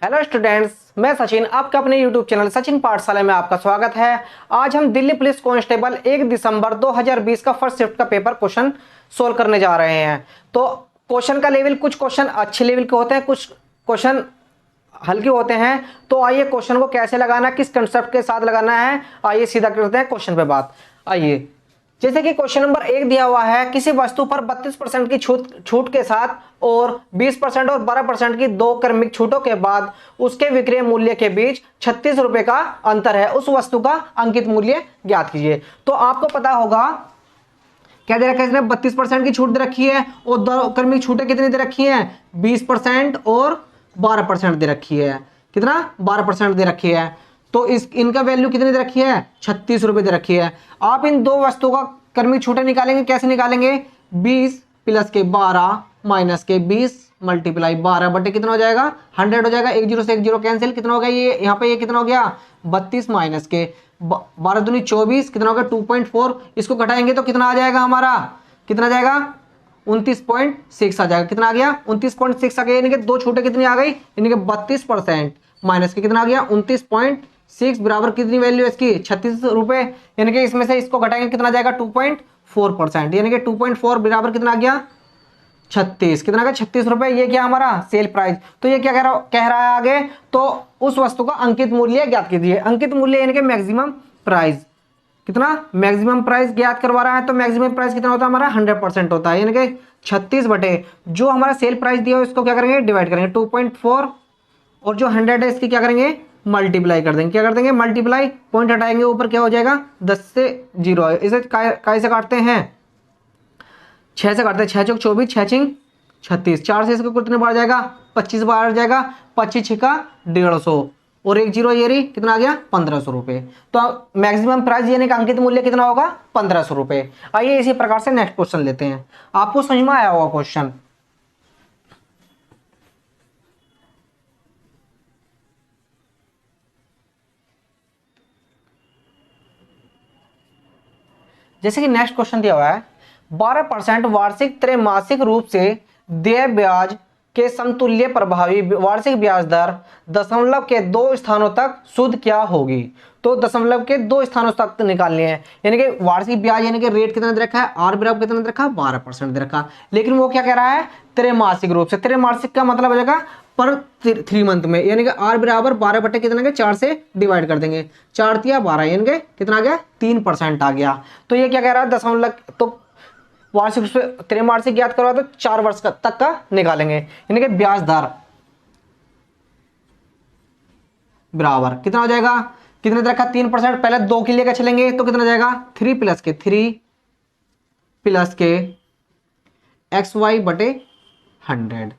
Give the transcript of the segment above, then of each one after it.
Hello students, मैं सचिन आपका अपने यूट्यूब चैनल सचिन पाठशाला में आपका स्वागत है। आज हम दिल्ली पुलिस कांस्टेबल 1 दिसंबर 2020 का फर्स्ट शिफ्ट का पेपर क्वेश्चन सोल्व करने जा रहे हैं। तो क्वेश्चन का लेवल, कुछ क्वेश्चन अच्छे लेवल के होते हैं, कुछ क्वेश्चन हल्के होते हैं। तो आइए क्वेश्चन को कैसे लगाना, किस कंसेप्ट के साथ लगाना है, आइए सीधा करते हैं क्वेश्चन पे बात। आइए, जैसे कि क्वेश्चन नंबर 1 दिया हुआ है, किसी वस्तु पर 32% की छूट के साथ और 20% और 12% की दो क्रमिक छूटों के बाद उसके विक्रय मूल्य के बीच 36 रुपए का अंतर है। उस वस्तु का अंकित मूल्य ज्ञात कीजिए। तो आपको पता होगा क्या दे रखा है, इसने 32% की छूट दे रखी है और दो क्रमिक छूटें कितनी दे रखी हैं, 20% और 12% दे रखी है। कितना, 12% दे रखी है। तो इनका वैल्यू कितनी दे रखी है, 36 रुपए दे रखी है। आप इन दो वस्तुओं का क्रमिक छूटें निकालेंगे, कैसे निकालेंगे, 20 प्लस के 12 माइनस के 20 मल्टीप्लाई 12 बटे कितना हो जाएगा, 100 हो जाएगा। एक जीरो से एक जीरो कैंसिल, कितना हो गया ये, यहाँ पे ये कितना हो गया, 32 माइनस के 12 दूनी 24, कितना हो गया 2.4। इसको घटाएंगे तो कितना आ जाएगा हमारा, कितना आ जाएगा 29.6 आ जाएगा। कितना आ गया, 29.6 आ गया। यानी कि दो छूटे कितनी आ गई, यानी कि 32% माइनस के कितना आ गया 29.6 बराबर कितनी वैल्यू है इसकी, 36 रुपए। यानी कि इसमें से इसको घटाएंगे कितना आ जाएगा 2.4%, यानी कि 2.4 बराबर कितना आ गया 36। कितना का 36 रुपए। ये क्या हमारा सेल प्राइस। तो ये क्या कह रहा है आगे, तो उस वस्तु का अंकित मूल्य ज्ञात कीजिए। अंकित मूल्य यानी कि मैक्सिमम प्राइस, कितना, मैक्सिमम प्राइस ज्ञात करवा रहा है। तो मैक्सिमम प्राइस कितना होता है हमारा, 100% होता है। यानी कि 36 बटे जो हमारा सेल प्राइस दिया है उसको क्या करेंगे, डिवाइड करेंगे 2.4 और जो 100 है इसकी क्या करेंगे, मल्टीप्लाई कर देंगे। क्या कर देंगे, मल्टीप्लाई, पॉइंट हटाएंगे ऊपर क्या हो जाएगा 10 से 0 है। इसे काय से काटते हैं, 6 से काटते हैं, 6 चौक 24, 6 छिंग 36, 4 से इसको कितने बार जाएगा, 25 बार जाएगा, 25 छिका 150 और एक जीरो ये रही, कितना आ गया 1500 रुपए। तो मैक्सिमम प्राइस यानी कि अंकित मूल्य कितना होगा 1500 रुपए। आइए इसी प्रकार से नेक्स्ट क्वेश्चन लेते हैं। आपको समझ में आया होगा क्वेश्चन। जैसे कि नेक्स्ट क्वेश्चन दिया हुआ है, 12% वार्षिक त्रैमासिक रूप से देय ब्याज के समतुल्य प्रभावी वार्षिक ब्याज दर दशमलव के 2 स्थानों तक शुद्ध क्या होगी। तो दशमलव के 2 स्थानों तक निकालने हैं। यानी कि वार्षिक ब्याज यानी कि रेट कितना दे रखा है, आर बराबर कितना दे रखा है, 12% दे रखा। लेकिन वो क्या कह रहा है, त्रैमासिक रूप से। त्रैमासिक का मतलब हो जाएगा पर 3 मंथ में। यानी कि आर बराबर 12 बटे कितना के 4 से डिवाइड कर देंगे, 4 तिया 12, यानी कि कितना आ गया 3% आ गया। तो ये क्या कह रहा है, दशमलव, तो वार्षिक त्रैमासिक ज्ञात करवा तो 4 वर्ष तक का निकालेंगे। यानी कि ब्याज दर बराबर कितना हो जाएगा, कितने तरह का 3%। पहले 2 के लिए चलेंगे तो कितना जाएगा, 3 प्लस के एक्स वाई बटे 100,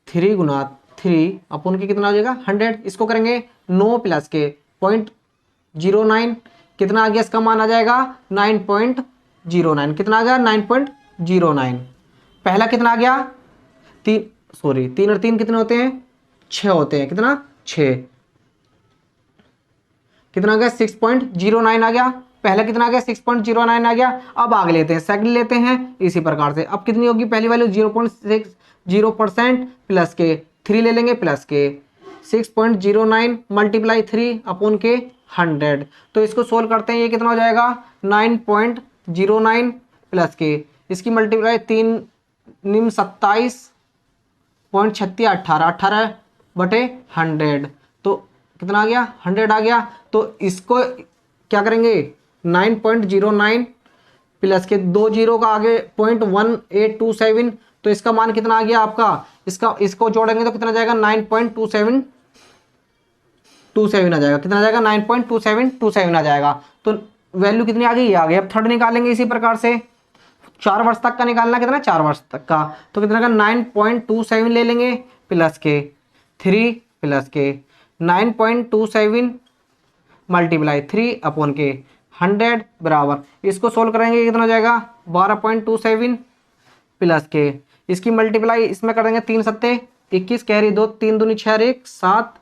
3 गुना 3 अपन के कितना हो जाएगा 100। इसको करेंगे 9 प्लस के 0.09, कितना आ गया इसका मान आ जाएगा 9.09। कितना आ गया 9.09। पहला कितना आ गया, 3 और 3 कितने होते हैं, 6 होते हैं। कितना 6, कितना आ गया 6.09 आ गया। पहला कितना आ गया 6.09 आ गया। अब आगे लेते हैं, सेकंड लेते हैं इसी प्रकार से। अब कितनी होगी, पहली वैल्यू 0.60% प्लस के 3 ले लेंगे, प्लस के 6.09 मल्टीप्लाई 3 अपॉन के 100। तो इसको सोल्व करते हैं, ये कितना हो जाएगा 9.09 प्लस के इसकी मल्टीप्लाई 3 निम 27.36 18 बटे 100। तो कितना आ गया 100 आ गया। तो इसको क्या करेंगे 9.09 प्लस के 2 जीरो का आगे 0.1827, तो इसका मान कितना आ गया आपका, इसको जोड़ेंगे तो कितना जाएगा 9.2727 आ जाएगा। कितना आ जाएगा 9.2727 आ जाएगा। तो वैल्यू कितनी आ गई, ये आ गई। अब थर्ड निकालेंगे इसी प्रकार से, 4 वर्ष तक का निकालना, कितना 4 वर्ष तक का। तो कितना का 9.27 ले लेंगे, प्लस के 3 प्लस के 9.27 मल्टीप्लाई 3 अपॉन के 100 बराबर, इसको सोल्व करेंगे कितना हो जाएगा 12.27 प्लस के इसकी मल्टीप्लाई इसमें करेंगे 3 सत्ते 21, कैरी 2, 3 दूनी 6 1 7,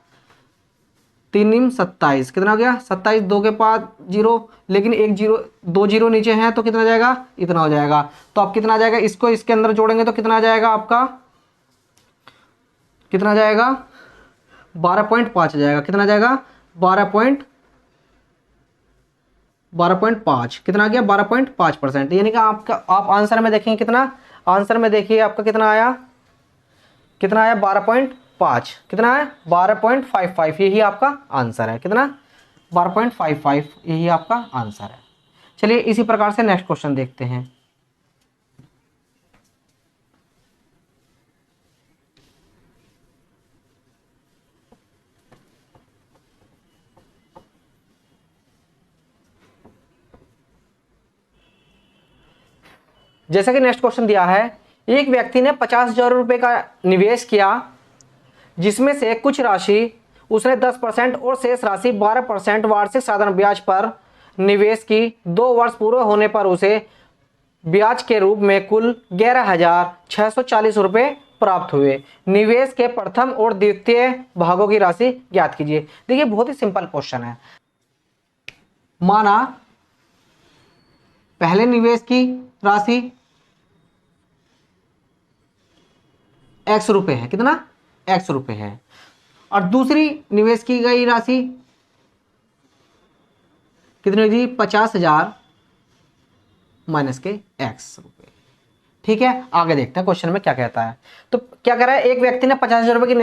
3 निम 27, कितना हो गया 27, 2 के पास जीरो, लेकिन एक जीरो 2 जीरो नीचे है तो कितना जाएगा इतना हो जाएगा। तो अब कितना आ जाएगा, इसको इसके अंदर जोड़ेंगे तो कितना आ जाएगा आपका कितना जाएगा 12.5 जाएगा। कितना जाएगा 12.5 कितना आ गया 12.5%। यानी कि आपका आप आंसर में देखेंगे कितना, आंसर में देखिए आपका कितना आया, कितना आया 12.5, कितना है 12.55, यही आपका आंसर है। कितना 12.55 यही आपका आंसर है। चलिए इसी प्रकार से नेक्स्ट क्वेश्चन देखते हैं। जैसा कि नेक्स्ट क्वेश्चन दिया है, एक व्यक्ति ने 50,000 रुपये का निवेश किया, जिसमें से कुछ राशि उसने 10% और शेष राशि 12% वार्षिक साधारण ब्याज पर निवेश की। 2 वर्ष पूरे होने पर उसे ब्याज के रूप में कुल 11,640 रुपये प्राप्त हुए। निवेश के प्रथम और द्वितीय भागों की राशि ज्ञात कीजिए। देखिए बहुत ही सिंपल क्वेश्चन है। माना पहले निवेश की राशि x रुपये है, कितना x रुपये है, और दूसरी निवेश की गई राशि कितनी हुई, 50,000 माइनस के x रुपये। ठीक है, आगे देखते हैं क्वेश्चन में क्या कहता है। तो क्या कह रहा है, एक व्यक्ति ने 50,000 रुपये की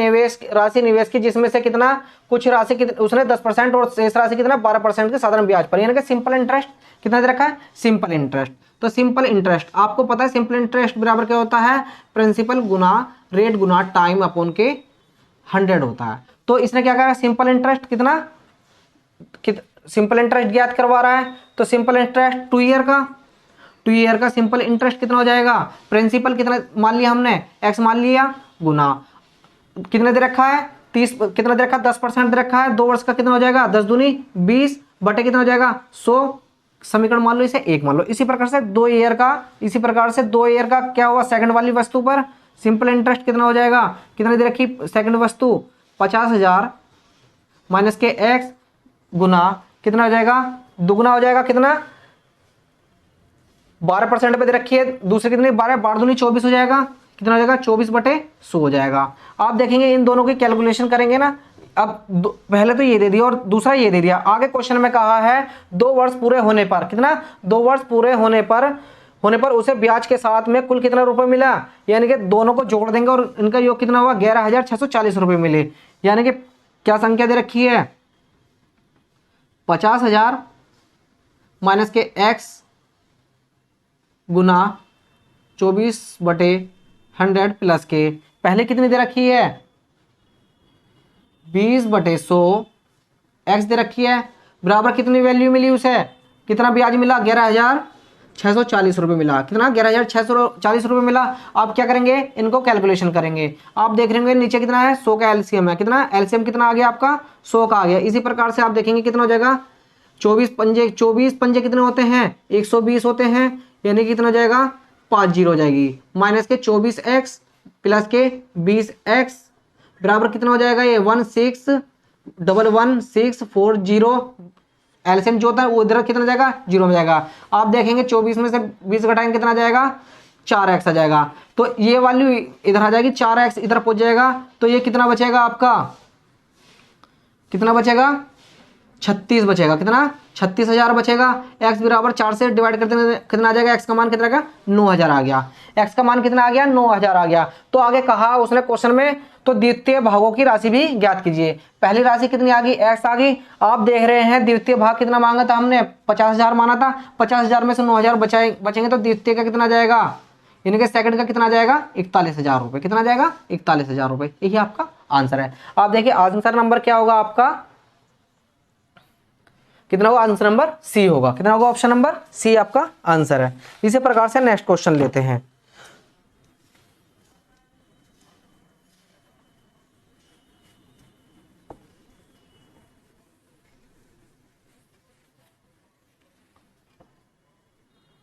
निवेश की, जिसमें से कितना कुछ राशि उसने 10% और शेष राशि कितना 12% के साधारण ब्याज पर, यानी कि सिंपल इंटरेस्ट कितना दे रखा है, सिंपल इंटरेस्ट। तो सिंपल इंटरेस्ट आपको पता है, सिंपल इंटरेस्ट बराबर क्या होता है, प्रिंसिपल गुना रेट गुना टाइम अपॉन के 100 होता है। तो इसने क्या कहा, सिंपल इंटरेस्ट कितना सिंपल इंटरेस्ट ज्ञात करवा रहा है। तो सिंपल इंटरेस्ट 2 ईयर का सिंपल इंटरेस्ट कितना हो जाएगा, प्रिंसिपल कितना मान लिया हमने, x मान लिया, गुना कितने दे रखा है 30, कितना दे रखा है 10% दे रखा है, 2 वर्ष का कितना हो जाएगा 10 दूनी 20 बटे कितना हो जाएगा 100, समीकरण मान लो इसे 1 मान लो। इसी प्रकार से 2 ईयर का क्या हुआ, सेकंड वाली वस्तु पर सिंपल इंटरेस्ट कितना हो जाएगा, कितना दे रखी सेकंड वस्तु 50,000 माइनस के x गुना कितना हो जाएगा, दुगुना हो जाएगा, कितना 12% पे दे रखी है, दूसरे कितनी 12 दूनी 24 हो जाएगा, कितना हो जाएगा 24 बटे 100 हो जाएगा। आप देखेंगे इन दोनों की कैलकुलेशन करेंगे ना, अब पहले तो ये दे दिया और दूसरा ये दे दिया। आगे क्वेश्चन में कहा है 2 वर्ष पूरे होने पर, कितना 2 वर्ष पूरे होने पर उसे ब्याज के साथ में कुल कितना रुपए मिला, यानी कि दोनों को जोड़ देंगे और इनका योग कितना हुआ 11,640 रुपये मिले। यानी कि क्या संख्या दे रखी है 50,000 माइनस के x गुना 24 बटे 100 प्लस के पहले कितनी दे रखी है 20 बटे 100 x दे रखी है, बराबर कितनी वैल्यू मिली उसे, कितना ब्याज मिला 11,640 रुपये मिला, कितना 11,640 रुपये मिला। आप क्या करेंगे, इनको कैलकुलेशन करेंगे। आप देख रहे होंगे नीचे कितना है 100 का एलसीएम है, कितना एलसीएम कितना आ गया आपका 100 का आ गया। इसी प्रकार से आप देखेंगे कितना हो जाएगा 24 पंजे कितने होते हैं 120 होते हैं, यानी कितना हो जाएगा 50 हो जाएगी, माइनस के 24x प्लस के 20x बराबर कितना हो जाएगा ये 16,11640। एलसीएम जो होता है वो इधर कितना जाएगा 0 में जाएगा। आप देखेंगे 24 में से 20 घटाएंगे कितना जाएगा 4x आ जाएगा, तो ये वैल्यू इधर आ जाएगी, 4x इधर पहुंच जाएगा, तो ये कितना बचेगा आपका, कितना बचेगा 36 बचेगा, कितना 36,000 बचेगा। x बराबर 4 से डिवाइड करते कितना आ जाएगा, x का मान कितना आएगा 9,000 आ गया, x का मान कितना आ गया 9,000 आ गया। तो आगे कहा उसने क्वेश्चन में, तो द्वितीय भागों की राशि भी ज्ञात कीजिए। पहली राशि कितनी आ गई x आ गई। आप देख रहे हैं द्वितीय भाग कितना मांगा था हमने 50,000 माना था, 50,000 में से 9,000 बचेंगे तो द्वितीय का कितना जाएगा, यानी कि सेकंड का कितना जाएगा 41,000 रुपये, कितना जाएगा 41,000 रुपये, यही आपका आंसर है। आप देखिए आंसर नंबर क्या होगा आपका, कितना होगा आंसर नंबर सी होगा, कितना होगा ऑप्शन नंबर सी आपका आंसर है। इसी प्रकार से नेक्स्ट क्वेश्चन लेते हैं।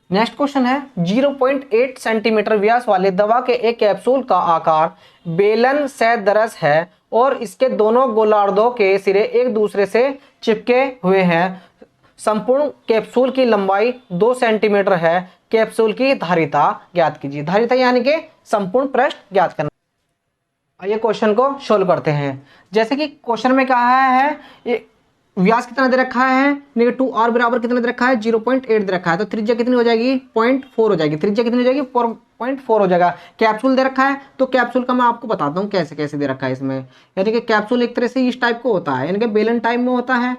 नेक्स्ट क्वेश्चन है 0.8 सेंटीमीटर व्यास वाले दवा के एक कैप्सूल का आकार बेलन से दरस है और इसके दोनों गोलार्धों के सिरे एक दूसरे से चिपके हुए हैं। संपूर्ण कैप्सूल की लंबाई 2 सेंटीमीटर है। कैप्सूल की धारिता ज्ञात कीजिए। धारिता यानी कि संपूर्ण पृष्ठ ज्ञात करना। ये क्वेश्चन को सोल्व करते हैं। जैसे कि क्वेश्चन में कहा है ये व्यास कितना दे रखा है, -2 r बराबर कितना दे रखा है, 0.8 दे रखा है। तो त्रिज्या कितनी हो जाएगी, 0.4 हो जाएगी। त्रिज्या कितनी हो जाएगी, 0.4 हो जाएगा। कैप्सूल दे रखा है, तो कैप्सूल का मैं आपको बताता हूँ कैसे कैसे दे रखा है इसमें। यानी कि कैप्सूल एक तरह से इस टाइप को होता है, यानी कि बेलन टाइप में होता है।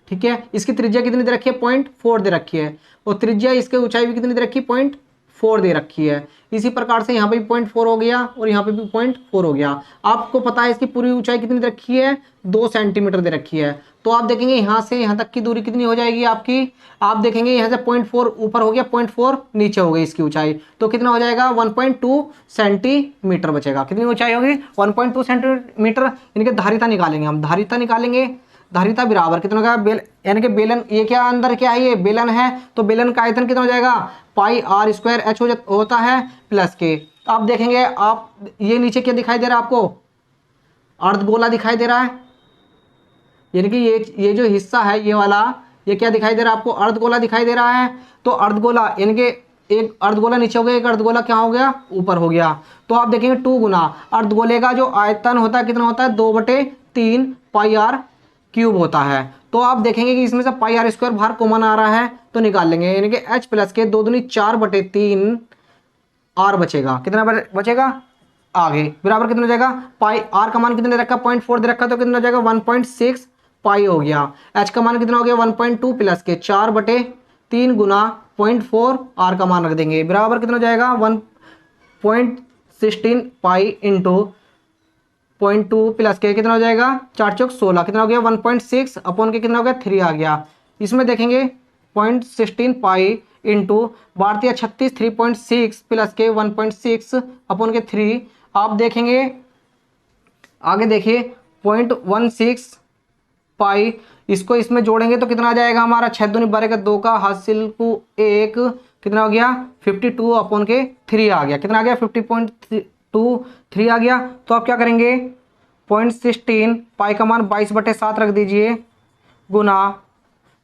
ठीक है, इसकी त्रिज्या कितनी दे रखी है, 0.4 दे रखी है। और त्रिज्या इसके ऊंचाई भी कितनी दे रखी है, 0.4 दे रखी है। इसी प्रकार से यहाँ पे भी 0.4 हो गया और यहाँ पे भी 0.4 हो गया। आपको पता है इसकी पूरी ऊंचाई कितनी दे रखी है, 2 सेंटीमीटर दे रखी है। तो आप देखेंगे यहाँ से यहाँ तक की दूरी कितनी हो जाएगी आपकी, आप देखेंगे यहाँ से 0.4 ऊपर हो गया, 0.4 नीचे हो गई इसकी ऊंचाई। तो कितना हो जाएगा, 1.2 सेंटीमीटर बचेगा। कितनी ऊंचाई होगी, 1.2 सेंटीमीटर। इनके धारिता निकालेंगे हम, धारिता निकालेंगे। धारिता बराबर कितना होगा, बेल यानी कि बेलन, ये क्या अंदर क्या है, ये बेलन है। तो बेलन का आयतन कितना हो जाएगा, पाई आर स्क्वायर एच होता है प्लस के। आप देखेंगे, आप ये नीचे क्या दिखाई दे रहा है आपको, अर्धगोला दिखाई दे रहा है। यानी कि ये जो हिस्सा है ये वाला, ये क्या दिखाई दे रहा है आपको, अर्धगोला दिखाई दे रहा है। तो अर्धगोला यानी कि एक अर्धगोला नीचे हो गया, एक अर्धगोला क्या हो गया, ऊपर हो गया। तो आप देखेंगे 2 गुना अर्धगोले का जो आयतन होता है कितना होता है, 2/3 पाई आर क्यूब होता है। तो आप देखेंगे कि इसमें से पाई आर स्क्वायर बाहर कॉमन आ रहा है, तो निकाल लेंगे। यानी कि h प्लस के 2 दूनी 4/3 आर बचेगा। कितना बचेगा, आगे बराबर कितना हो जाएगा, पाई आर का मान कितने दे रखा, 0.4 दे रखा, तो कितना हो जाएगा 1.6 पाई हो गया। h का मान कितना हो गया, 1.2 प्लस के 4/3 गुना 0.4 आर का मान रख देंगे, बराबर कितना हो जाएगा 1.16 पाई इंटू 0.2 प्लस के कितना हो जाएगा, 4 चौक 16, कितना हो गया 1.6 अपॉन के कितना हो गया 3 आ गया। इसमें देखेंगे 0.16 पाई इंटू भारतीय 36 3.6 प्लस के 1.6 अपॉन के 3। आप देखेंगे आगे देखिए 0.16 पाई, इसको इसमें जोड़ेंगे तो कितना आ जाएगा हमारा, 6 दूनी 12 का 2 का हासिल को 1, कितना हो गया 52 अपॉन के 3 आ गया। कितना आ गया 50.23 आ गया। तो आप क्या करेंगे 0.16 पाई का मान 22/7 रख दीजिए गुना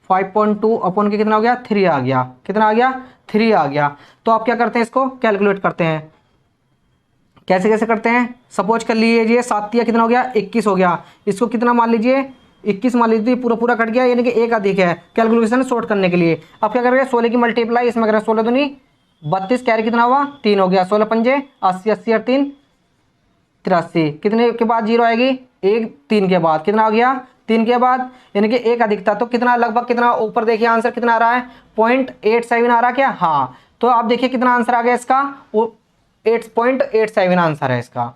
5.2 अपॉन के कितना हो गया 3 आ गया। कितना आ गया 3 आ गया। तो आप क्या करते हैं, इसको कैलकुलेट करते हैं। कैसे कैसे करते हैं, सपोज कर लीजिए 7 या कितना हो गया 21 हो गया। इसको कितना मान लीजिए 21 मान लीजिए, पूरा पूरा कट गया, यानी कि एक अधिक है। कैलकुलेशन शॉर्ट करने के लिए आप क्या करेंगे 16 की मल्टीप्लाई इसमें करें, 16 दूनी 32 कैरी कितना हुआ 3 हो गया, 16 पंजे 80, 80 और 3 83, कितने के बाद जीरो आएगी, 1 3 के बाद कितना आ गया 3 के बाद, यानी कि एक अधिकता। तो कितना लगभग कितना ऊपर देखिए आंसर कितना आ रहा है 0.87 आ रहा है क्या, हाँ। तो आप देखिए कितना आंसर आ गया इसका, वो 8.87 आंसर है इसका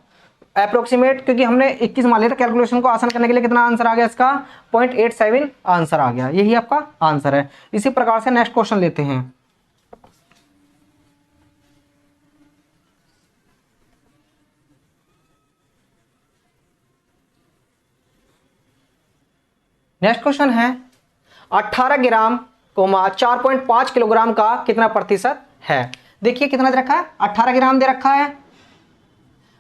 अप्रोक्सीमेट, क्योंकि हमने 21 मान लिया था। कैलकुलेशन को आसान करने के लिए कितना आंसर आ गया इसका 0.87 आंसर आ गया। यही आपका आंसर है। इसी प्रकार से नेक्स्ट क्वेश्चन लेते हैं। नेक्स्ट क्वेश्चन है 18 ग्राम 4.5 किलोग्राम का कितना प्रतिशत है। देखिए कितना दे रखा है 18 ग्राम दे रखा है,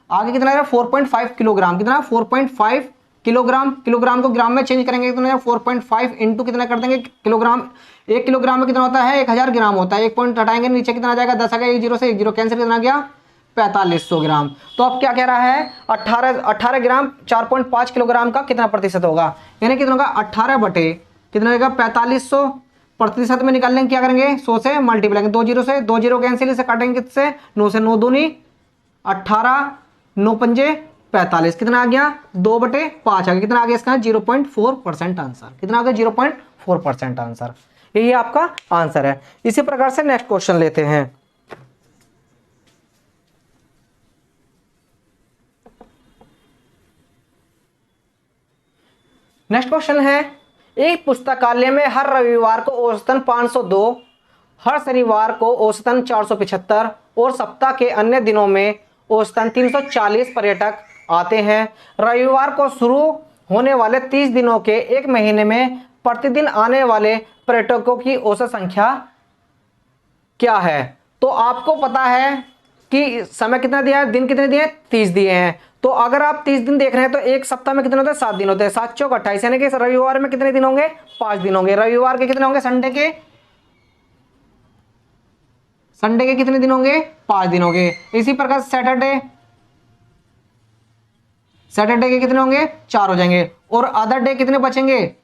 आगे कितना है 4.5 किलोग्राम, कितना 4.5 किलोग्राम, किलोग्राम को ग्राम में चेंज करेंगे कितना 4.5 इंटू कितना कर देंगे किलोग्राम। 1 किलोग्राम में कितना होता है 1000 ग्राम होता है। 1 पॉइंट हटाएंगे नीचे कितना आ जाएगा 10 आ गया, 1 जीरो से 1 जीरो कैंसिल, कितना आ गया 4500 ग्राम। तो अब क्या कह रहा है 18 ग्राम 4.5 किलोग्राम का कितना प्रतिशत होगा, यानी कितना होगा 18 बटे कितना होगा 4500, प्रतिशत में निकालने क्या करेंगे 100 से मल्टीप्लाई, 2 जीरो से 2 जीरो कैंसिल, इसे काटेंगे किससे 9 से, 9 दूनी 18, 9 पंजे 45, कितना आ गया 2/5 आ गया। कितना आ गया इसका 0.4% आंसर, कितना आ गया 0.4% आंसर। यही आपका आंसर है। इसी प्रकार से नेक्स्ट क्वेश्चन लेते हैं। नेक्स्ट क्वेश्चन है एक पुस्तकालय में हर रविवार को औसतन 502, हर शनिवार को औसतन 475 और सप्ताह के अन्य दिनों में औसतन 340 पर्यटक आते हैं। रविवार को शुरू होने वाले 30 दिनों के एक महीने में प्रतिदिन आने वाले पर्यटकों की औसत संख्या क्या है। तो आपको पता है कि समय कितना दिया है, दिन कितने दिए हैं 30 दिए हैं। तो अगर आप 30 दिन देख रहे हैं तो एक सप्ताह में कितने होते हैं 7 दिन होते हैं, 7 चौक 28, यानी कि रविवार में कितने दिन होंगे 5 दिन होंगे। रविवार के कितने होंगे संडे के संडे के कितने दिन होंगे, 5 दिन होंगे। इसी प्रकार सैटरडे के कितने होंगे, 4 हो जाएंगे। और अदर डे कितने बचेंगे,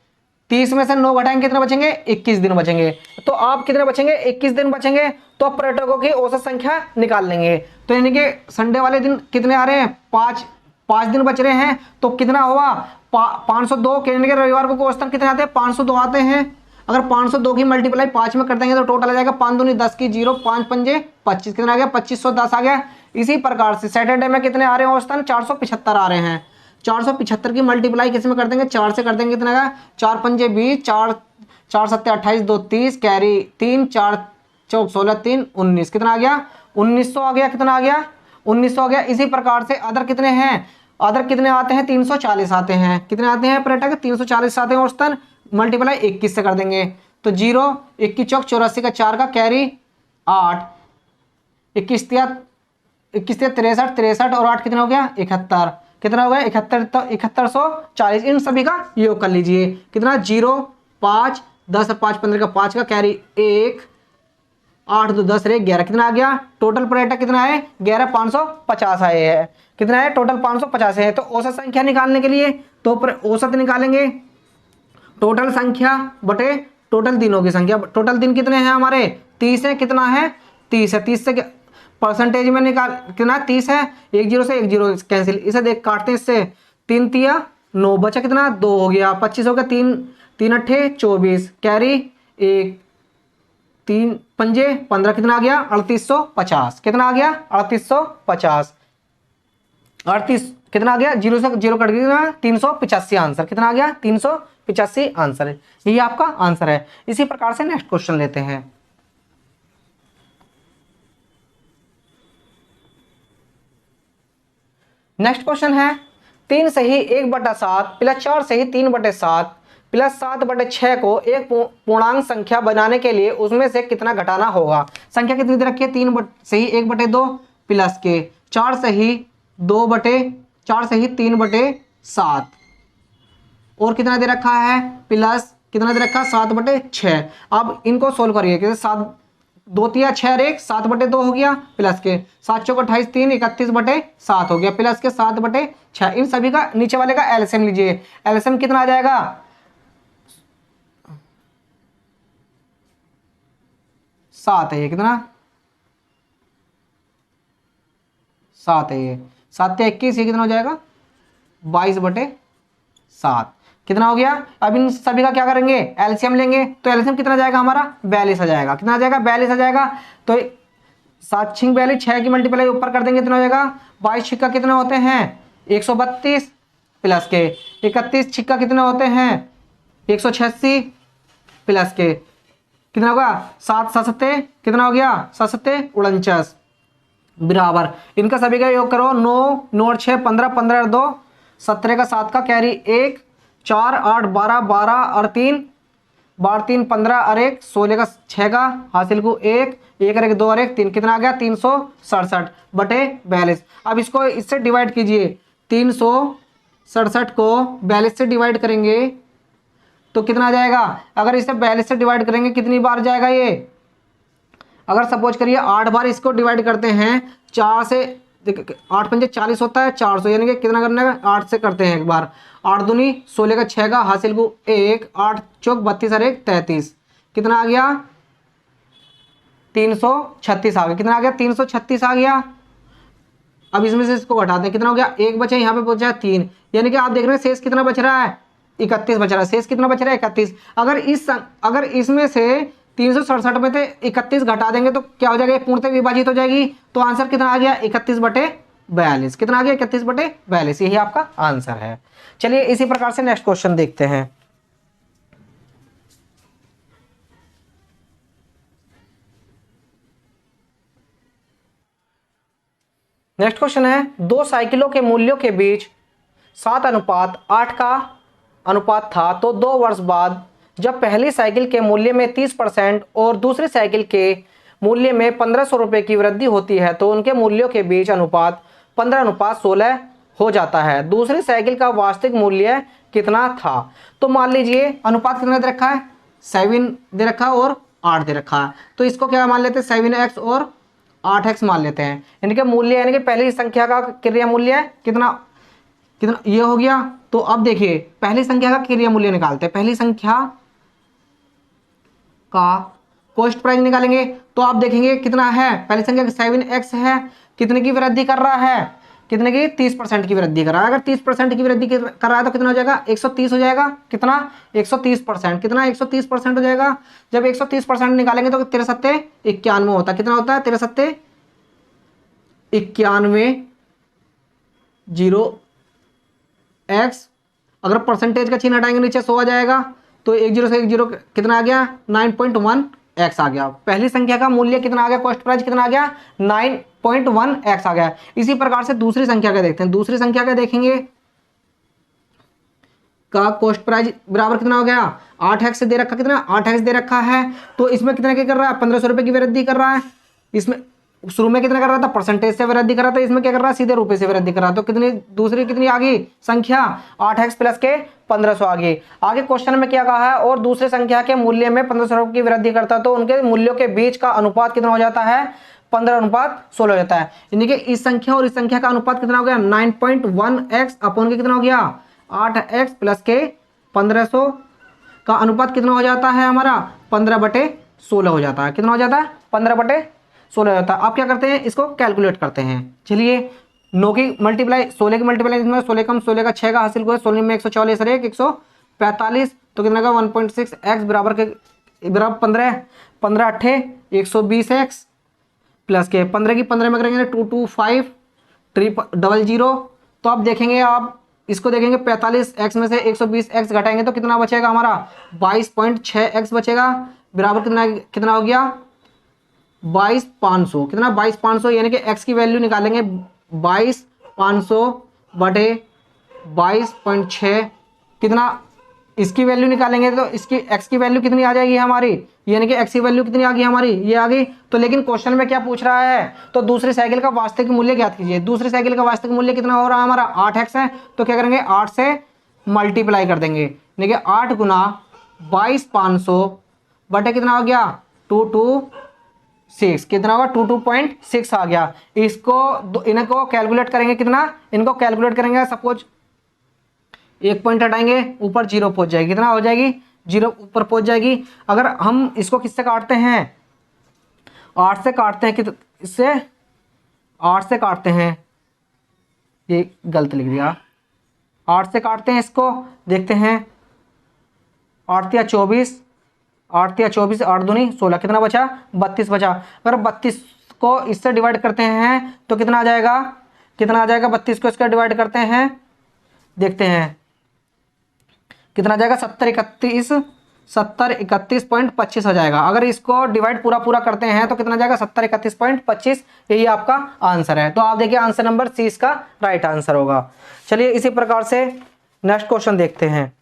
30 में से 9 घटाएंगे कितने बचेंगे, 21 दिन बचेंगे। तो आप कितने बचेंगे, 21 दिन बचेंगे। तो आप पर्यटकों की औसत संख्या निकाल लेंगे। तो यानी कि संडे वाले दिन कितने आ रहे हैं, 5 दिन बच रहे हैं। तो कितना हुआ 502, यानी कि रविवार को औसतन कितने आते हैं, 502 आते हैं। अगर 502 की मल्टीप्लाई 5 में कर देंगे तो टोटल आ जाएगा 5 दूनी 10 की 0, 5 पंजे 25, कितना आ गया 2510 आ गया। इसी प्रकार से सैटरडे में कितने आ रहे हैं औसतन, 475 आ रहे हैं। 475 की मल्टीप्लाई किस में कर देंगे, 4 से कर देंगे, कितना आएगा 4 पंजे 20, 4 सत्ते 28, 2 30, कैरी 3, 4 चौक 16, 3 19, कितना आ गया 1900 आ गया। कितना आ गया 1900 आ गया। इसी प्रकार से अदर कितने हैं, अदर कितने आते हैं, 340 आते हैं। कितने आते हैं पर्यटक, 340 आते हैं औसतन। मल्टीप्लाई 21 से कर देंगे तो 0, 21 चौक 84 का 4 का कैरी 8, 21 63 63 और 8 कितना हो गया 71, कितना हो गया 71, तो 7140। इन सभी का योग कर लीजिए, कितना 0 5 10 5 15 का 5 का कैरी 1 8 2 10 रे 11, कितना आ गया टोटल पर्यटक कितना है 11550 आए हैं। कितना है टोटल 550 है। तो औसत संख्या निकालने के लिए तो औसत निकालेंगे, टोटल संख्या बटे टोटल दिनों की संख्या। टोटल दिन कितने हैं हमारे 30 है, कितना है 30 है। 30 से परसेंटेज में निकाल कितना 30 है, 1 0 से 1 0 कैंसिल, इसे देख काटते हैं इससे 3 तिया 9 बचा कितना 2 हो गया, 25 हो गया, 3 3 अट्ठे 24 कैरी 1 3 पंजे 15, कितना आ गया 3850, कितना आ गया 3850, 38 कितना आ गया 0 से 0 कट गया 385 आंसर, कितना आ गया 385 आंसर है। ये आपका आंसर है। इसी प्रकार से नेक्स्ट क्वेश्चन लेते हैं। नेक्स्ट क्वेश्चन है 3 से ही 1/7 प्लस 4 से ही 3/7 प्लस 7/6 को एक पूर्णांक संख्या बनाने के लिए उसमें से कितना घटाना होगा। संख्या कितनी दे रखी है, 3 से ही 1/2 प्लस के 4 से ही 3/7 और कितना दे रखा है प्लस कितना दे रखा है 7/6। अब इनको सोल्व करिए, कैसे 7 2 तिया 6 और 1 7/2 हो गया प्लस के 7 चौक 28 3 31/7 हो गया प्लस के 7/6। इन सभी का नीचे वाले का एलसीएम लीजिए। एलसीएम कितना आ जाएगा 7 है, ये कितना 7 है, ये 7 21, ये कितना हो जाएगा 22/7, कितना हो गया। अब इन सभी का क्या करेंगे एलसीएम लेंगे, तो एलसीएम कितना जाएगा हमारा 42 आ जाएगा। कितना आ जाएगा 42 आ जाएगा। तो 7 6 42 6 की मल्टीप्लाई ऊपर कर देंगे, कितना हो जाएगा 22 छिक्का कितने होते हैं 132 प्लस के 31 छिक्का कितने होते हैं 186 प्लस के कितना होगा 7 7 कितना हो गया 7 7 49 बराबर। इनका सभी का योग करो 9 9 6 15 15 2 17 का 7 का कैरी 1 4 8 12 12 और 3 12 3 15 और 1 16 का 6 का हासिल को 1 1 और 1 2 और 1 3, कितना आ गया 367/42। अब इसको इससे डिवाइड कीजिए, 367 को 42 से डिवाइड करेंगे तो कितना आ जाएगा। अगर इसे 42 से डिवाइड करेंगे कितनी बार जाएगा ये, अगर सपोज करिए 8 बार इसको डिवाइड करते हैं 4 से 8 पंजे 40 होता है 400, यानी कि कितना करना है 8 से करते हैं एक बार 8 दूनी 16 का 6 का हासिल को 1 8 चौक 32 और 1 33, कितना आ गया 336 आ गया। कितना आ गया 336 आ गया। अब इसमें से इसको घटाते हैं, कितना हो गया 1 बचा, यहाँ पे बचा 3, यानी कि आप देख रहे हैं शेष कितना बच रहा है 31 बच रहा है। शेष कितना बच रहा है 31। अगर इसमें से 367 में से 31 घटा देंगे तो क्या हो जाएगा, पूर्णतः विभाजित हो जाएगी। तो आंसर कितना आ गया 31/42, कितना आ गया 31/42, यही आपका आंसर है। चलिए इसी प्रकार से नेक्स्ट क्वेश्चन देखते हैं। नेक्स्ट क्वेश्चन है 2 साइकिलों के मूल्यों के बीच 7:8 का अनुपात था, तो 2 वर्ष बाद जब पहली साइकिल के मूल्य में 30% और दूसरी साइकिल के मूल्य में 1500 रुपये की वृद्धि होती है तो उनके मूल्यों के बीच अनुपात 15:16 हो जाता है। दूसरी साइकिल का वास्तविक मूल्य कितना था। तो मान लीजिए अनुपात कितना दे रखा है 7 दे रखा है और 8 दे रखा है, तो इसको क्या मान लेते हैं 7x और 8x मान लेते हैं। इनके मूल्य यानी कि पहली संख्या का क्रिया मूल्य है कितना कितना ये हो गया। तो अब देखिए पहली संख्या का क्रिया मूल्य निकालते हैं। पहली संख्या का कॉस्ट प्राइस निकालेंगे तो आप देखेंगे कितना है, पहली संख्या 7x है, कितने की वृद्धि कर रहा है, कितने की 30% की वृद्धि कर रहा है। अगर 30% की वृद्धि कर रहा है तो कितना हो जाएगा 130 हो जाएगा, कितना 130%, कितना 130% हो जाएगा। जब 130% निकालेंगे तो 93 91 होता है, कितना होता है 93 91 जीरो एक्स। अगर परसेंटेज का चिन्ह हटाएंगे नीचे 100 आ जाएगा, तो 10 से 10 कितना आ गया 9.1 एक्स आ गया। पहली संख्या का मूल्य कितना आ गया, कॉस्ट प्राइस कितना आ गया 9.1 एक्स आ गया। इसी प्रकार से दूसरी संख्या का देखते हैं। दूसरी संख्या का देखेंगे का कॉस्ट प्राइस बराबर कितना हो गया 8x दे रखा, कितना 8x दे रखा है, तो इसमें कितना क्या कर रहा है 1500 रुपए की वृद्धि कर रहा है। इसमें शुरू में कितना कर रहा था परसेंटेज से वृद्धि कर रहा था, इसमें क्या कर रहा है सीधे रुपए से वृद्धि कर रहा है। तो कितनी दूसरी कितनी आ गई संख्या 8x प्लस के 1500 आ गई। आगे क्वेश्चन में क्या कहा है, और दूसरी संख्या के मूल्य में 1500 रुपए की वृद्धि करता है तो उनके मूल्यों के बीच का अनुपात कितना हो जाता है 15:16 हो जाता है। यानी कि इस संख्या और इस संख्या का अनुपात कितना हो गया 9.1x अपॉन के कितना हो गया 8x प्लस के 1500 का अनुपात कितना हो जाता है हमारा 15/16 हो जाता है। कितना हो जाता है 15/16 हो जाता है। आप क्या करते हैं इसको कैलकुलेट करते हैं। चलिए 9 की मल्टीप्लाई 16 की मल्टीप्लाई इसमें 16 कम 16 का 6 का हासिल हुआ, 16 में 144 और 145 तो कितना का 1.6x बराबर के बराबर 15 15 अट्ठे 120x प्लस के 15 की 15 में करेंगे 225 000। तो आप देखेंगे आप इसको देखेंगे 45x में से 120x घटाएंगे तो कितना बचेगा हमारा 22.6x बचेगा, बराबर कितना कितना हो गया 22,500, कितना 22,500 यानी कि x की वैल्यू निकालेंगे 22,500 बटे 22.6, कितना इसकी वैल्यू निकालेंगे तो इसकी x की वैल्यू कितनी आ जाएगी हमारी, यानी कि x की वैल्यू कितनी आ गई हमारी ये आ गई। तो लेकिन क्वेश्चन में क्या पूछ रहा है, तो दूसरी साइकिल का वास्तविक मूल्य ज्ञात कीजिए। दूसरी साइकिल का वास्तविक मूल्य कितना हो रहा है हमारा 8x है, तो क्या करेंगे 8 से मल्टीप्लाई कर देंगे, यानी कि 8 गुना 22,500 बटे कितना हो गया 226, कितना होगा 22.6 आ गया। इसको इनको कैलकुलेट करेंगे कितना, इनको कैलकुलेट करेंगे सपोज एक पॉइंट हटाएंगे ऊपर 0 पहुंच जाएगी, कितना हो जाएगी 0 ऊपर पहुंच जाएगी। अगर हम इसको किससे काटते हैं 8 से काटते हैं कि इससे 8 से काटते हैं, ये गलत लिख दिया, 8 से काटते हैं इसको, देखते हैं 8 या 24 8 या 24 8 दूनी 16 कितना बचा 32 बचा। अगर 32 को इससे डिवाइड करते हैं तो कितना आ जाएगा, कितना आ जाएगा 32 को इसका डिवाइड करते हैं, देखते हैं कितना आ जाएगा 70 31.25 हो जाएगा। अगर इसको डिवाइड पूरा पूरा करते हैं तो कितना जाएगा 70 31.25, यही आपका आंसर है। तो आप देखिए आंसर नंबर सी इसका राइट आंसर होगा। चलिए इसी प्रकार से नेक्स्ट क्वेश्चन देखते हैं।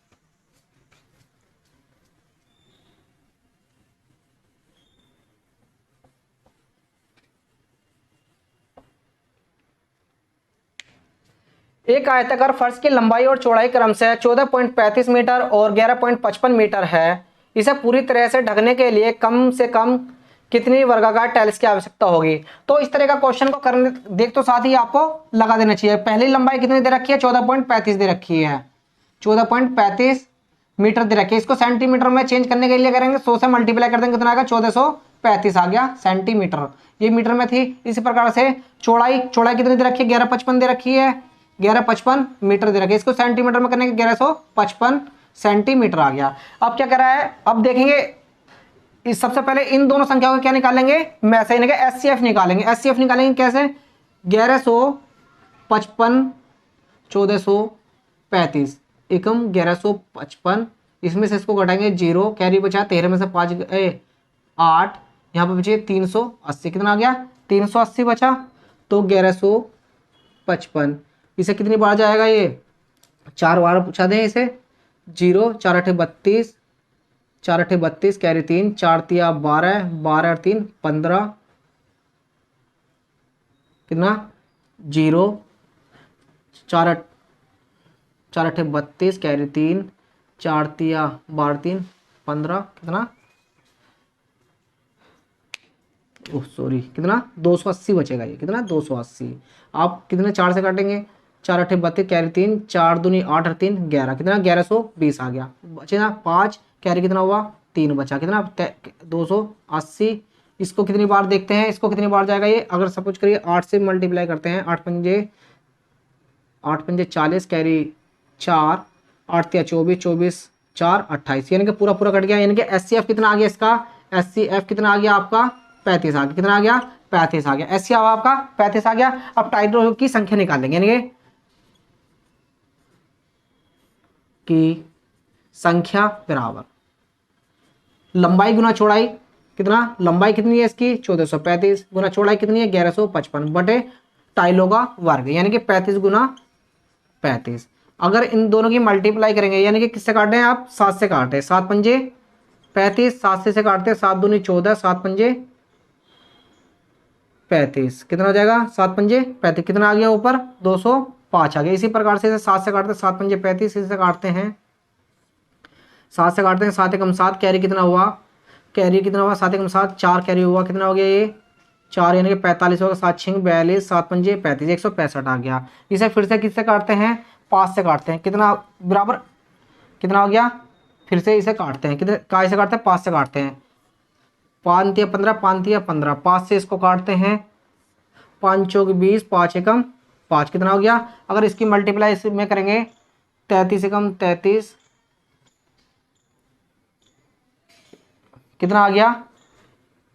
एक आयताकार फर्श की लंबाई और चौड़ाई क्रमशः 14.35 मीटर और 11.55 मीटर है। इसे पूरी तरह से ढकने के लिए कम से कम कितनी वर्गाकार टाइल्स की आवश्यकता होगी। तो इस तरह का क्वेश्चन को करने देख तो साथ ही आपको लगा देना चाहिए। पहली लंबाई कितनी दे रखी है 14.35 दे रखी है, 14.35 मीटर दे रखी है। इसको सेंटीमीटर में चेंज करने के लिए करेंगे 100 से मल्टीप्लाई कर देंगे, कितना आएगा 1435 आ गया सेंटीमीटर, ये मीटर में थी। इसी प्रकार से चौड़ाई चौड़ाई कितनी दे रखी है 1155 दे रखी है, 1155 मीटर दे रखा है। इसको सेंटीमीटर में करने के 1155 सेंटीमीटर आ गया। अब क्या कर रहा है, अब देखेंगे इस सबसे पहले इन दोनों संख्याओं को क्या निकालेंगे में से इनके एचसीएफ निकालेंगे। एचसीएफ निकालेंगे कैसे 1155 1435 एकम 1155, इसमें से इसको घटाएंगे 0 कैरी बचा 13 में से 5 8, यहाँ पर बचे 380, कितना आ गया 380 बचा, तो 1155 इसे कितनी बार जाएगा ये 4 बार पूछा दें इसे 0 4 8 32 4 8 32 कैरी 3 4 तिया 12 12 और 3 15, कितना 0 4 8 32 कैरी 3 4 तिया 12 3 15, कितना ओह सॉरी, कितना 280 बचेगा ये, कितना 280। आप कितने 4 से काटेंगे, 4 अठे 32, कैरी 3, 4 दूनी 8 और 3 11, कितना 1120 आ गया। बचे ना 5, कैरी कितना हुआ 3 बचा, कितना 280। इसको कितनी बार देखते हैं, इसको कितनी बार जाएगा ये, अगर सपोज करिए 8 से मल्टीप्लाई करते हैं, 8 पंजे 40, कैरी 4, 8 या 24, 24 4 28, यानी कि पूरा पूरा कट गया। यानी कि SCF कितना आ गया इसका, SCF कितना आ गया आपका 35 आ गया, कितना आ गया 35 आ गया, SCF आपका 35 आ गया। अब टाइलों की संख्या निकाल लेंगे, यानी कि संख्या बराबर लंबाई गुना चौड़ाई, कितना लंबाई कितनी है इसकी 1435 गुना चौड़ाई कितनी है 1155 बटे टाइलों का वर्ग, यानी कि 35 गुना 35। अगर इन दोनों की मल्टीप्लाई करेंगे, यानी कि किससे काटे हैं आप, 7 से काटे, 7 पंजे 35, 7 से काटते हैं, 7 दूनी 14, 7 पंजे 35, कितना हो जाएगा 7 पंजे 35, कितना आ गया ऊपर 205 आ गया। इसी प्रकार से 7 से काटते हैं, 7 पंजे 35, इसी से काटते हैं 7 से काटते हैं, 7 एकम 7, कैरी कितना हुआ, कैरी कितना हुआ 7 एकम 7, 4 कैरी हुआ, कितना हो गया ये 4, यानी कि 45 होगा, 7 छिंग 42, 7 पंजे 35, 165 आ गया। इसे फिर से किससे काटते हैं, 5 से काटते हैं, कितना बराबर कितना हो गया, फिर से इसे काटते हैं, कितने काय से काटते हैं 5 से काटते हैं, 5 तिया 15, 5 तिया 15, 5 से इसको काटते हैं, 5 चौक 20, 5 एकम 5, कितना हो गया। अगर इसकी मल्टीप्लाई इसमें करेंगे 33 एकम 33, कितना आ गया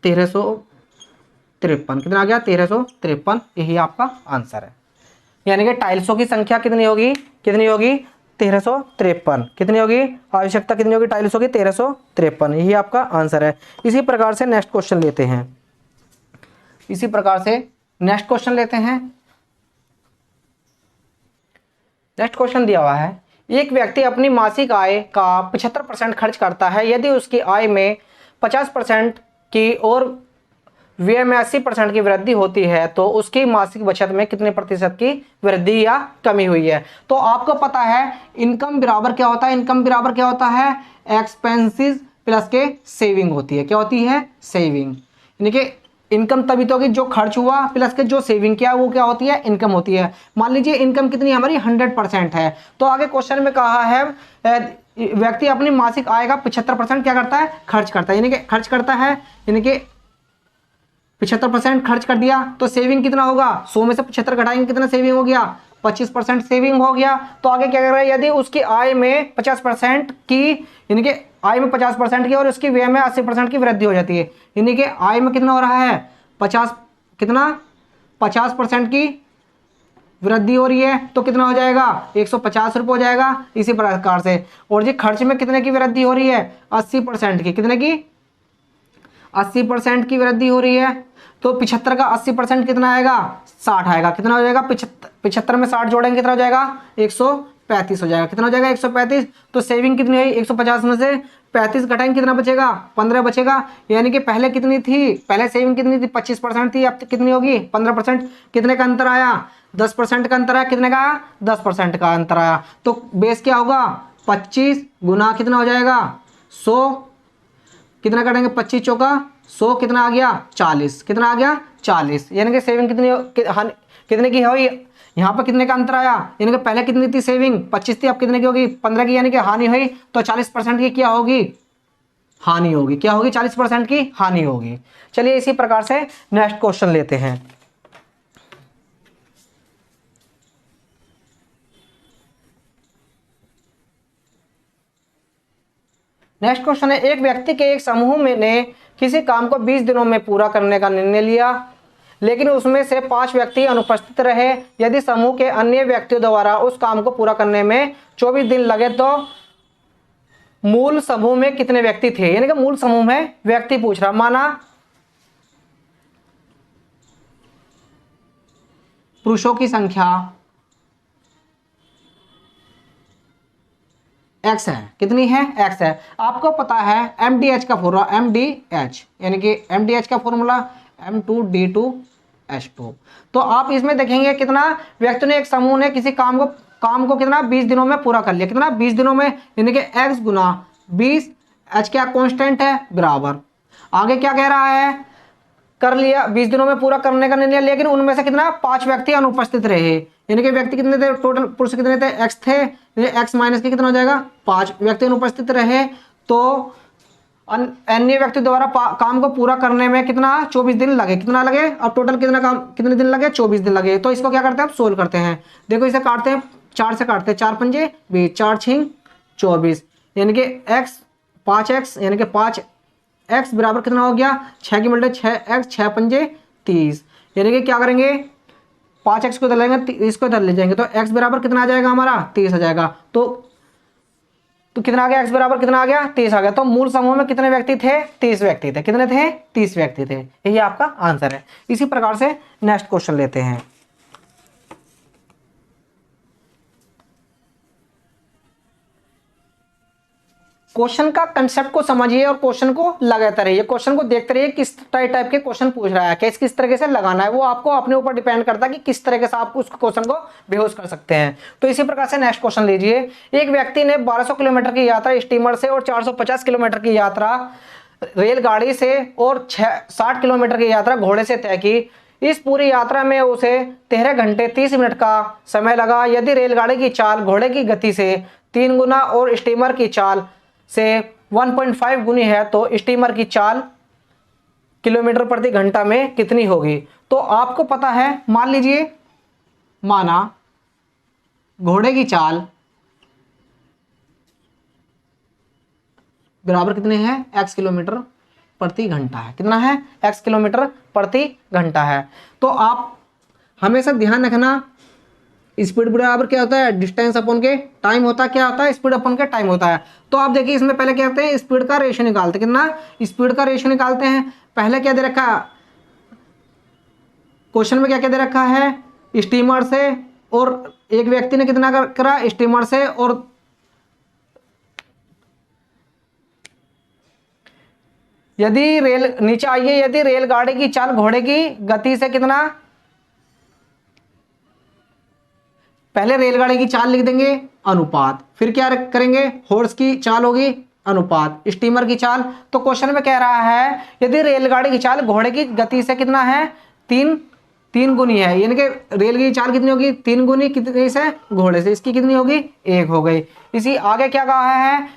1353, कितना आ गया 1353, यही आपका आंसर है। यानी कि टाइल्सों की संख्या कितनी होगी, कितनी होगी 1353, कितनी होगी आवश्यकता कितनी होगी टाइल्सों की 1353, यही आपका आंसर है। इसी प्रकार से नेक्स्ट क्वेश्चन लेते हैं, इसी प्रकार से नेक्स्ट क्वेश्चन लेते हैं। नेक्स्ट क्वेश्चन दिया हुआ है, एक व्यक्ति अपनी मासिक आय का 75% खर्च करता है, यदि उसकी आय में 50% की और व्यय में 80% की वृद्धि होती है तो उसकी मासिक बचत में कितने प्रतिशत की वृद्धि या कमी हुई है। तो आपको पता है इनकम बराबर क्या होता है, इनकम बराबर क्या होता है एक्सपेंसेस प्लस के सेविंग होती है, क्या होती है सेविंग, यानी कि इनकम तभी तो होगी जो खर्च हुआ प्लस के जो सेविंग किया वो क्या होती है इनकम होती है। मान लीजिए इनकम कितनी हमारी 100% है, तो आगे क्वेश्चन में कहा है व्यक्ति अपनी मासिक आय का 75% क्या करता है खर्च करता है, यानी कि खर्च करता है, यानी कि 75% खर्च कर दिया तो सेविंग कितना होगा 100 में से 75 घटाएंगे कितना सेविंग हो गया 25% सेविंग हो गया। तो आगे क्या कर रहा है, यदि उसकी आय में 50% की, यानी कि आय में 50% की और उसकी व्यय में 80% की वृद्धि हो जाती है, यानी कि आय में कितना हो रहा है 50% की वृद्धि हो रही है तो कितना हो जाएगा 150 रुपये हो जाएगा। इसी प्रकार से और जी खर्च में कितने की वृद्धि हो रही है 80% की, कितने की 80% की वृद्धि हो रही है, तो 75 का 80% कितना आएगा 60 आएगा, कितना हो जाएगा 75 में 60 जोड़ेंगे कितना हो जाएगा 135 हो जाएगा, कितना हो जाएगा 135। तो सेविंग कितनी हुई 150 में से 35 घटाएंगे कितना बचेगा 15 बचेगा, यानी कि पहले कितनी थी, पहले सेविंग कितनी थी 25% थी, अब कितनी होगी 15%, कितने का अंतर आया 10% का अंतर आया, कितने का 10% का अंतर आया। तो बेस क्या होगा 25 गुना कितना हो जाएगा 100, कितना करेंगे 25 चौका 100, कितना आ गया 40, कितना आ गया 40, यानी कि सेविंग कितने की हुई, यहाँ पर कितने का अंतर आया, यानी कि पहले कितनी थी सेविंग 25 थी, अब कितने की होगी 15 की, यानी कि हानि हुई तो 40% की क्या होगी हानि होगी, क्या होगी 40% की हानि होगी। चलिए इसी प्रकार से नेक्स्ट क्वेश्चन लेते हैं। नेक्स्ट क्वेश्चन है, एक व्यक्ति के एक समूह में ने किसी काम को 20 दिनों में पूरा करने का निर्णय लिया, लेकिन उसमें से 5 व्यक्ति अनुपस्थित रहे। यदि समूह के अन्य व्यक्तियों द्वारा उस काम को पूरा करने में 24 दिन लगे तो मूल समूह में कितने व्यक्ति थे, यानी कि मूल समूह में व्यक्ति पूछ रहा, माना पुरुषों की संख्या x है, कितनी है x है। आपको पता है MDH का फॉर्मूला MDH, यानी कि MDH का फॉर्मूला M2D2H2। तो आप इसमें देखेंगे कितना व्यक्ति ने एक समूह ने किसी काम को कितना 20 दिनों में पूरा कर लिया, कितना 20 दिनों में, यानी कि x गुना 20, h क्या कांस्टेंट है बराबर। आगे क्या कह रहा है कर लिया, 20 दिनों में पूरा करने का निर्णय, लेकिन उनमें से कितना 5 व्यक्ति अनुपस्थित रहे। यानी कि व्यक्ति कितने थे टोटल, पुरुष कितने थे, x थे, x माइनस के कितना हो जाएगा 5 व्यक्ति अनुपस्थित रहे। तो अन्य व्यक्ति द्वारा काम को पूरा करने में कितना 24 दिन लगे, कितना लगे, अब टोटल कितना काम कितने दिन लगे 24 दिन लगे। तो इसको क्या करते हैं, अब सोल्व करते हैं। देखो इसे काटते हैं, 4 से काटते हैं, 4 पंजे 20, 4 6 24, यानी कि x 5x यानी कि 5x बराबर कितना हो गया 6 की मल्टी 6x, 6 पंजे 30, यानी कि क्या करेंगे 5x को इधर लेंगे, इसको इधर ले जाएंगे, तो x बराबर कितना आ जाएगा हमारा 30 आ जाएगा। तो कितना आ गया, x बराबर कितना आ गया 30 आ गया। तो मूल समूह में कितने व्यक्ति थे, 30 व्यक्ति थे। कितने थे, 30 व्यक्ति थे। यही आपका आंसर है। इसी प्रकार से नेक्स्ट क्वेश्चन लेते हैं। क्वेश्चन का कंसेप्ट को समझिए और क्वेश्चन को लगाते रहिए, क्वेश्चन को देखते रहिए किस टाइप के क्वेश्चन पूछ रहा है, किस तरीके से लगाना है, वो आपको अपने ऊपर डिपेंड करता है कि किस तरीके से आप उस क्वेश्चन को बेहोश कर सकते हैं। तो इसी प्रकार से नेक्स्ट क्वेश्चन लीजिए। एक व्यक्ति ने 1200 किलोमीटर की यात्रा स्टीमर से और 450 किलोमीटर की यात्रा रेलगाड़ी से और 60 किलोमीटर की यात्रा घोड़े से तय की। इस पूरी यात्रा में उसे 13 घंटे 30 मिनट का समय लगा। यदि रेलगाड़ी की चाल घोड़े की गति से 3 गुना और स्टीमर की चाल से 1.5 गुनी है तो स्टीमर की चाल किलोमीटर प्रति घंटा में कितनी होगी। तो आपको पता है, मान लीजिए माना घोड़े की चाल बराबर कितने हैं x किलोमीटर प्रति घंटा है। कितना है, x किलोमीटर प्रति घंटा है। तो आप हमेशा ध्यान रखना, स्पीड बराबर क्या होता है, डिस्टेंस अपन के टाइम होता है, क्या होता है, स्पीड अपन के टाइम होता है। तो आप देखिए इसमें पहले क्या करते हैं, स्पीड का रेशियो निकालते हैं। कितना, स्पीड का रेशियो निकालते हैं। पहले क्या दे रखा है क्वेश्चन में, क्या दे रखा है, स्टीमर से, और एक व्यक्ति ने कितना करा स्टीमर से, और यदि नीचे आइए, यदि रेलगाड़ी की चाल घोड़े की गति से कितना, पहले रेलगाड़ी की चाल लिख देंगे अनुपात, फिर क्या करेंगे हॉर्स की चाल होगी अनुपात स्टीमर की चाल। तो क्वेश्चन में कह रहा है यदि रेलगाड़ी की चाल घोड़े की गति से कितना है, तीन गुनी है, यानी कि रेल की चाल कितनी होगी 3 गुनी, कितनी से, घोड़े से, इसकी कितनी होगी 1 हो गई। इसी आगे क्या कहा है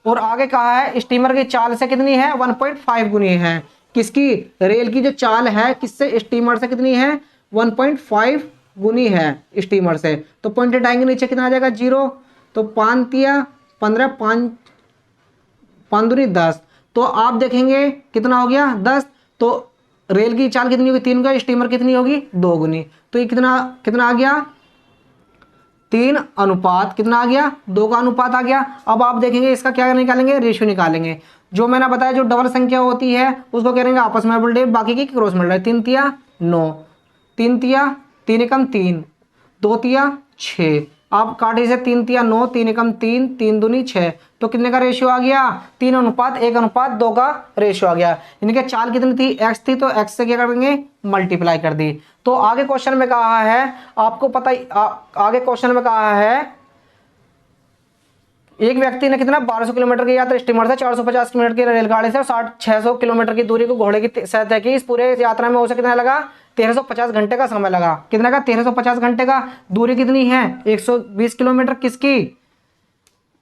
और आगे कहा है स्टीमर की चाल से कितनी है 1.5 गुनी है। किसकी, रेल की जो चाल है किससे, स्टीमर से कितनी है 1.5 गुनी है स्टीमर से। तो पॉइंट हटाएंगे नीचे, कितना आ जाएगा 0, तो 5 तिया 15, 5 दूनी 10, तो आप देखेंगे कितना हो गया 10। तो रेल की चाल कितनी होगी 3 गुनी, स्टीमर कितनी होगी 2 गुनी। तो ये कितना आ गया 3 अनुपात कितना आ गया 2 का अनुपात आ गया। अब आप देखेंगे इसका क्या निकालेंगे, रेशियो निकालेंगे। जो मैंने बताया जो डबल संख्या होती है उसको करेंगे आपस में मल्टीप्लाई, बाकी की क्रॉस मल्टीप्लाई। 3 तिया 9, 3 तिया 3 एकम 3, 2 तिया 6, आप काटे से 3 तिया 9, 3 एकम 3, 3 दूनी 6, तो कितने का रेशियो आ गया 3 अनुपात 1 अनुपात 2 का रेशियो आ गया। यानी कि चाल कितनी थी x थी, तो x से क्या करेंगे मल्टीप्लाई कर दी। तो आगे क्वेश्चन में कहा है, आपको पता ही आगे क्वेश्चन में कहा है एक व्यक्ति ने कितना 1200 किलोमीटर की यात्रा स्टीमर से, 450 किलोमीटर की रेलगाड़ी से और 600 किलोमीटर की दूरी को घोड़े की तय की। इस पूरे यात्रा में उसे कितना लगा 1350 घंटे का समय लगा। कितना का 1350 घंटे का। दूरी कितनी है 120 किलोमीटर, किसकी,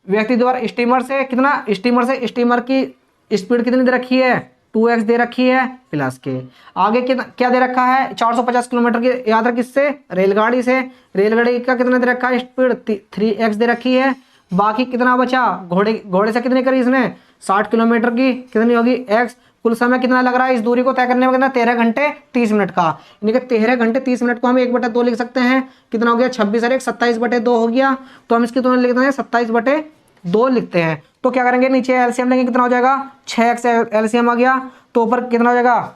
व्यक्ति द्वारा स्टीमर से, कितना स्टीमर की स्पीड कितनी दे रखी है 2x दे रखी है प्लस के। आगे क्या दे रखा है 450 किलोमीटर की यात्रा किससे, रेलगाड़ी से, रेलगाड़ी का कितना दे रखा है स्पीड 3x दे रखी है। बाकी कितना बचा, घोड़े से कितनी करी इसने 60 किलोमीटर की, कितनी होगी x। कुल समय कितना लग रहा है इस दूरी को तय करने में, कितना 13 घंटे 30 मिनट का। यानी कि 13 घंटे 30 मिनट को हम 1/2 लिख सकते हैं। कितना हो गया 26 और 1 27/2 हो गया। तो हम इसकी तुलना लिखते हैं 27/2 लिखते हैं। तो क्या करेंगे नीचे एलसीएम लेंगे, कितना हो जाएगा 6x एलसीएम आ गया। तो ऊपर कितना हो जाएगा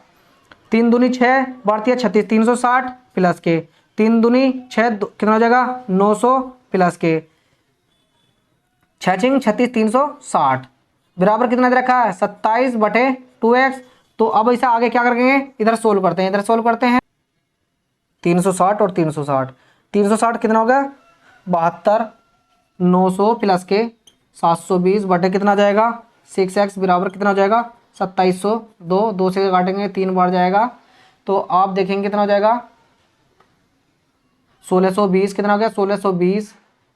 3 दूनी 6 बढ़ती है 36, 360 प्लस के 3 दूनी 6 कितना हो जाएगा 900 प्लस के 6 36 360 बराबर कितना दे रखा है 27/2x। तो अब ऐसा आगे क्या करेंगे, इधर सोल्व करते हैं, 360 और 360, 360 कितना हो गया 72, 900 प्लस के 720 बटे कितना जाएगा 6x बराबर कितना हो जाएगा 2702, 2 से काटेंगे 3 बार जाएगा, तो आप देखेंगे कितना हो जाएगा 1620। कितना हो गया 1620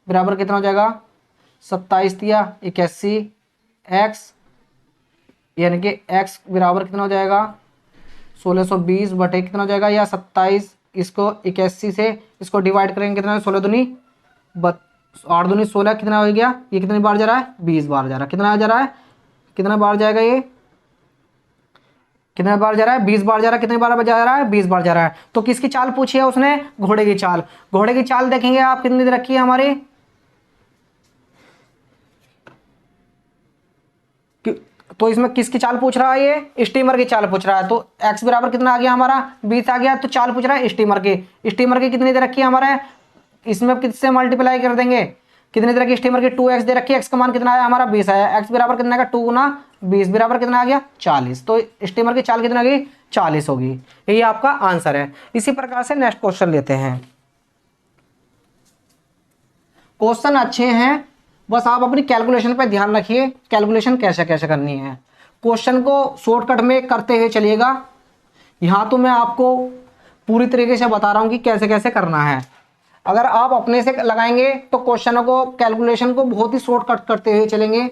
बराबर कितना हो जाएगा 27 दिया 81 x, यानी कि x बराबर कितना हो जाएगा 1620 बटे कितना हो जाएगा या 27, इसको 81 से इसको डिवाइड करेंगे कितना 16 दूनी 8 दूनी 16, कितना हो गया ये कितनी बार जा रहा है 20 बार जा रहा है। कितना जा रहा है, कितना बार जाएगा ये, कितना बार जा रहा है 20 बार जा रहा है। कितने बार जा रहा है 20 बार जा रहा है। तो किसकी चाल पूछी है उसने, घोड़े की चाल। घोड़े की चाल देखेंगे आप कितनी रखी है हमारी, तो इसमें किसकी चाल पूछ रहा है, ये स्टीमर की चाल पूछ रहा है। तो x बराबर कितना आ गया हमारा 20 आ गया, तो चाल पूछ रहा है स्टीमर की। स्टीमर की कितनी दे रखी है हमारे, इसमें किससे मल्टीप्लाई कर देंगे, कितनी तरह की स्टीमर की 2x दे रखी है, x का मान कितना आया हमारा 20 आया, x बराबर कितना का 2 गुना 20 बराबर कितना आ गया 40। तो स्टीमर की चाल कितना आ गई 40 होगी। यही आपका आंसर है। इसी प्रकार से नेक्स्ट क्वेश्चन लेते हैं। क्वेश्चन अच्छे हैं, बस आप अपनी कैलकुलेशन पे ध्यान रखिए, कैलकुलेशन कैसे कैसे करनी है। क्वेश्चन को शॉर्टकट में करते हुए चलिएगा। यहाँ तो मैं आपको पूरी तरीके से बता रहा हूँ कि कैसे कैसे करना है। अगर आप अपने से लगाएंगे तो क्वेश्चनों को, कैलकुलेशन को बहुत ही शॉर्टकट करते हुए चलेंगे।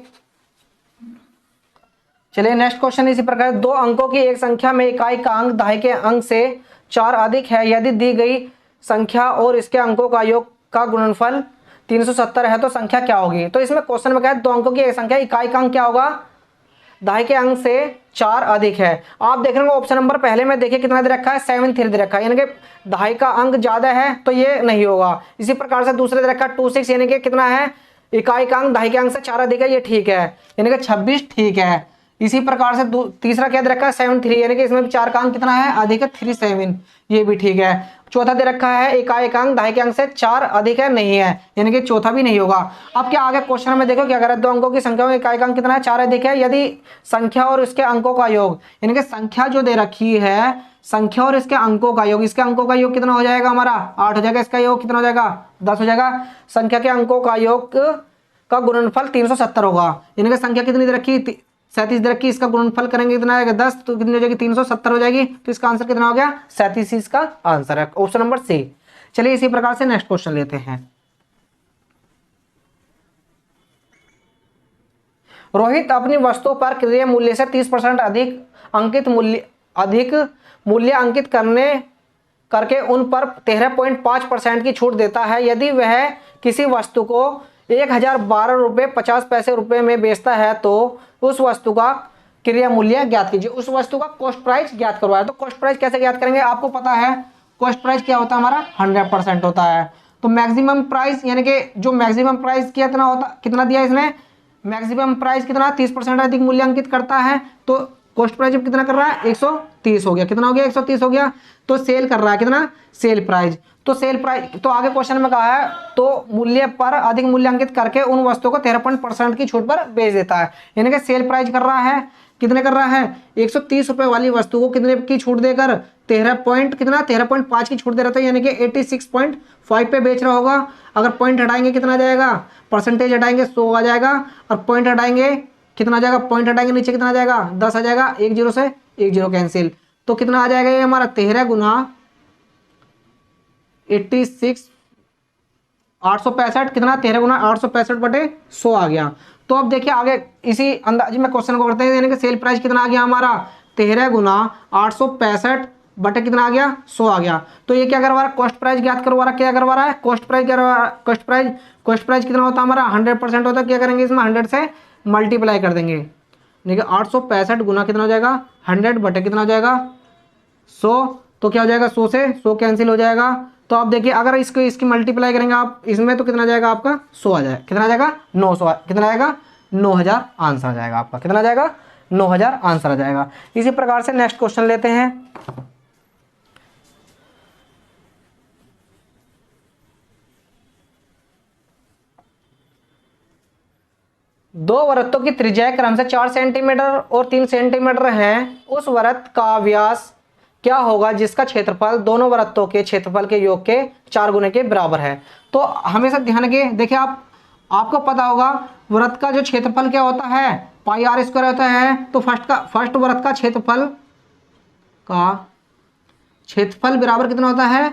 चलिए नेक्स्ट क्वेश्चन इसी प्रकार, 2 अंकों की एक संख्या में इकाई का अंक दहाई के अंक से 4 अधिक है, यदि दी गई संख्या और इसके अंकों का योग का गुणनफल 370 है तो संख्या क्या होगी। तो इसमें क्वेश्चन में क्या है, 2 अंकों की एक संख्या, इकाई का अंक क्या होगा दहाई के अंक से 4 अधिक है। आप देख रहे हो ऑप्शन नंबर पहले में देखिए कितना दे रखा है 73 दे रखा है, यानी कि दहाई का अंक ज्यादा है तो ये नहीं होगा। इसी प्रकार से दूसरे दे रखा है 26, यानी कि कितना है इकाई का अंक दहाई के अंक से 4 अधिक है, ये ठीक है, यानी कि 26 ठीक है। इसी प्रकार से तीसरा क्या दे रखा है 73, यानी कि इसमें भी 4 का अंक कितना है अधिक है 37, ये भी ठीक है। चौथा दे रखा है इकाई का अंक दहाई के अंक से 4 अधिक है, नहीं है, यानी कि चौथा भी नहीं होगा। अब क्या आगे क्वेश्चन में देखो क्या कर रहा है, 2 अंकों की संख्या में इकाई का अंक कितना है 4 अधिक है, यदि संख्या और उसके अंकों का योग, यानी कि संख्या जो दे रखी है, संख्या और इसके अंकों का योग, इसके अंकों का योग कितना हो जाएगा हमारा 8 हो जाएगा, इसका योग कितना हो जाएगा 10 हो जाएगा। संख्या के अंकों का योग का गुणनफल 370 होगा, यानी कि संख्या कितनी दे रखी 37 दे रखी, इसका गुणनफल करेंगे कितना आएगा 10, तो कितनी हो जाएगी 370 हो जाएगी। तो इसका आंसर कितना हो गया 37, इसका आंसर है ऑप्शन नंबर सी। चलिए इसी प्रकार से नेक्स्ट क्वेश्चन लेते हैं। रोहित अपनी वस्तु पर क्रय मूल्य से 30% अधिक मूल्य अंकित करके उन पर 13.5% की छूट देता है। यदि वह किसी वस्तु को 1012 रुपये 50 पैसे रुपये में बेचता है तो उस वस्तु का क्रय मूल्य ज्ञात कीजिए। उस वस्तु का कॉस्ट प्राइस ज्ञात करवाया। तो कॉस्ट प्राइस कैसे ज्ञात करेंगे, आपको पता है कॉस्ट प्राइस क्या होता है हमारा 100% होता है। तो मैक्सिमम प्राइस, यानी कि जो मैक्सिमम प्राइस कितना होता, कितना दिया इसने, मैक्सिमम प्राइस कितना 30% अधिक मूल्य अंकित करता है, तो कॉस्ट प्राइस कितना कर रहा है 130 हो गया, कितना हो गया 130 हो गया। तो सेल कर रहा है कितना, सेल प्राइस, तो सेल प्राइस, तो आगे क्वेश्चन में कहा है तो मूल्य पर अधिक मूल्य अंकित करके उन वस्तुओं को 13% की छूट पर बेच देता है, यानी कि सेल प्राइस कर रहा है, कितने कर रहा है 130 रुपए वाली वस्तु को कितने की छूट देकर 13.5 की छूट दे रहा था, यानी कि 86.5 पे बेच रहा होगा। अगर पॉइंट हटाएंगे कितना आ जाएगा, परसेंटेज हटाएंगे 100 आ जाएगा, और पॉइंट हटाएंगे कितना आ जाएगा, पॉइंट हटाएंगे नीचे कितना आ जाएगा 10 आ जाएगा, 1 0 से 1 0 कैंसिल, तो कितना आ जाएगा ये हमारा 13 गुना 86 865, कितना 13 गुना 865 बटे 100 आ गया। तो अब देखिए आगे इसी अंदाज में क्वेश्चन को करते हैं, यानी कि सेल प्राइस कितना आ गया हमारा 13 गुना 865 बटे कितना आ गया 100 आ गया। तो ये क्या करवा रहा है, कॉस्ट प्राइस ज्ञात करवा रहा है, क्या करवा रहा है कॉस्ट प्राइस करवा रहा है। कॉस्ट प्राइस कितना होता है हमारा 100% होता है, क्या करेंगे इसमें 100 से मल्टीप्लाई कर देंगे, देखिए 865 गुना कितना हो जाएगा 100 बटे कितना हो जाएगा 100, तो क्या हो जाएगा 100 से 100 कैंसिल हो जाएगा। तो आप देखिए अगर इसकी मल्टीप्लाई करेंगे आप इसमें तो कितना जाएगा आपका 100 आ जाएगा, कितना आ जाएगा 900, कितना आएगा 9000 आंसर आ जाएगा आपका, कितना आ जाएगा 9000 आंसर आ जाएगा। इसी प्रकार से नेक्स्ट क्वेश्चन लेते हैं। दो वृत्तों की त्रिज्या क्रम से 4 सेंटीमीटर और 3 सेंटीमीटर है, उस वृत्त का व्यास क्या होगा जिसका क्षेत्रफल दोनों वृत्तों के क्षेत्रफल के योग के 4 गुने के बराबर है। तो हमेशा ध्यान के देखिए आपको पता होगा वृत्त का जो क्षेत्रफल क्या होता है, पाई आर स्क्वायर होता है। तो फर्स्ट वृत्त का क्षेत्रफल बराबर कितना होता है,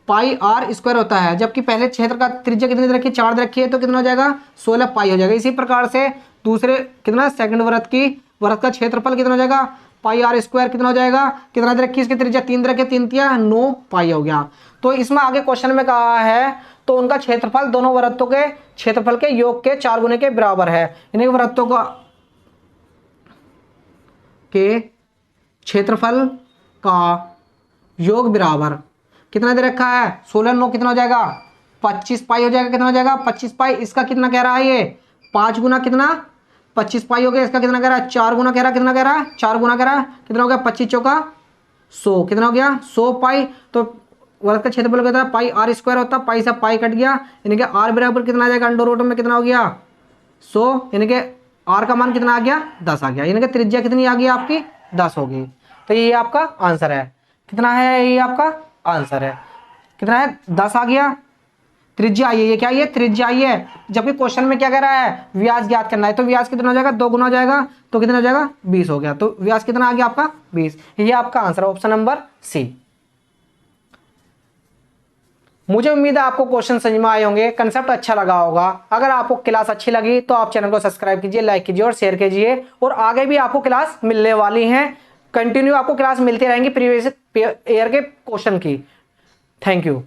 पाई आर स्क्वायर होता है। जबकि पहले क्षेत्र का त्रिज्या कितनी दे रखी है, 4 दे रखी है, तो कितना हो जाएगा 16 पाई हो जाएगा। इसी प्रकार से दूसरे कितना सेकंड वृत्त का क्षेत्रफल कितना हो जाएगा, पाई आर स्क्वायर कितना हो जाएगा, कितना दे रखी है इसकी त्रिज्या 3 दे रखी है, 3 तिया 9 पाई हो गया। तो इसमें आगे क्वेश्चन में कहा है तो उनका क्षेत्रफल दोनों वृत्तों के क्षेत्रफल के योग के 4 गुने के बराबर है। इन्हीं वृत्तों का के क्षेत्रफल का योग बराबर कितना दे रखा है, 16 9 कितना हो जाएगा 25 पाई हो जाएगा। कितना हो जाएगा 25 पाई। इसका कितना कह रहा है, ये 5 गुना कितना 25 पाई हो गया। इसका कितना कह रहा है, 4 गुना कह रहा है। कितना कह रहा है, 4 गुना कह रहा है। कितना हो गया 25 चौका 100, कितना हो गया 100 पाई। तो वृत्त का क्षेत्रफल कहता है पाई आर स्क्वायर होता है, पाई से पाई कट गया, यानी कि आर बराबर कितना आ जाएगा, अंडर रूट में कितना हो गया 100, यानी कि आर का मान कितना आ गया 10 आ गया, यानी कि त्रिज्या कितनी आ गई आपकी 10 होगी। तो ये आपका आंसर है। कितना है, ये आपका आंसर है। कितना है 10 आ गया। त्रिज्या आई है, ये क्या है, त्रिज्या आई है। जबकि क्वेश्चन में क्या कह रहा है, व्यास ज्ञात करना है। तो व्यास कितना हो जाएगा, 2 गुना हो जाएगा, तो कितना हो जाएगा 20 हो गया। तो व्यास कितना आ गया आपका 20। ये आपका आंसर है, ऑप्शन नंबर सी। मुझे उम्मीद है आपको क्वेश्चन समझ में आए होंगे, कंसेप्ट अच्छा लगा होगा। अगर आपको क्लास अच्छी लगी तो आप चैनल को सब्सक्राइब कीजिए, लाइक कीजिए और शेयर कीजिए। और आगे भी आपको क्लास मिलने वाली है, कंटिन्यू आपको क्लास मिलती रहेंगी प्रीवियस ईयर के क्वेश्चन की। Thank you.